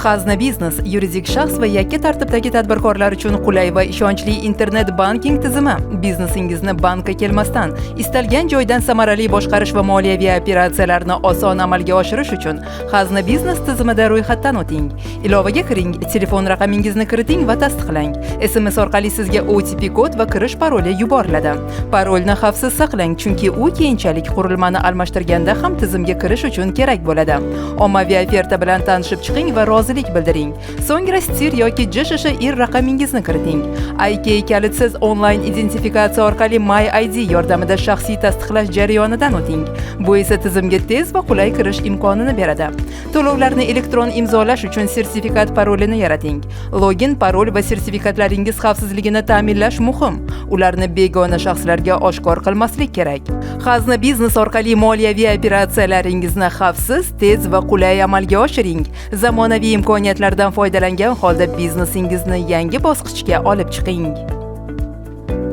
Xazna Biznes yuridik shaxs va yakka tartibdagi tadbirkorlar uchun qulay va ishonchli internet banking tizimi. Biznesingizni bankka kelmasdan, istalgan joydan samarali boshqarish va moliyaviy operatsiyalarni oson amalga oshirish uchun Xazna Biznes tizimida ro'yxatdan o'ting. Ilovaga kiring, telefon raqamingizni kiriting va tasdiqlang. SMS orqali sizga OTP kod va kirish paroli yuboriladi. Parolni xavfsiz saqlang, chunki u keyinchalik qurilmani almashtirganda ham tizimga kirish uchun kerak bo'ladi. Ommaviy oferta bilan tanishib chiqing va rozilik bildiring. So'ngra STIR yoki JSHIR raqamingizni kiriting. IK kalitsiz onlayn identifikatsiya orqali MyID yordamida shaxsiy tasdiqlash jarayonidan o'ting. Bu esa tizimga tez va qulay kirish imkonini beradi. To'lovlarni elektron imzolash uchun sertifikat parolini yarating. Login, parol va sertifikatlaringiz xavfsizligini ta'minlash muhim. Ularni begona shaxslarga oshkor qilmaslik kerak. Xazna Biznes orqali moliyaviy operatsiyalaringizni xavfsiz, tez va qulay amalga oshiring. Zamonaviy imkoniyatlardan foydalangan holda biznesingizni yangi bosqichga olib chiqing.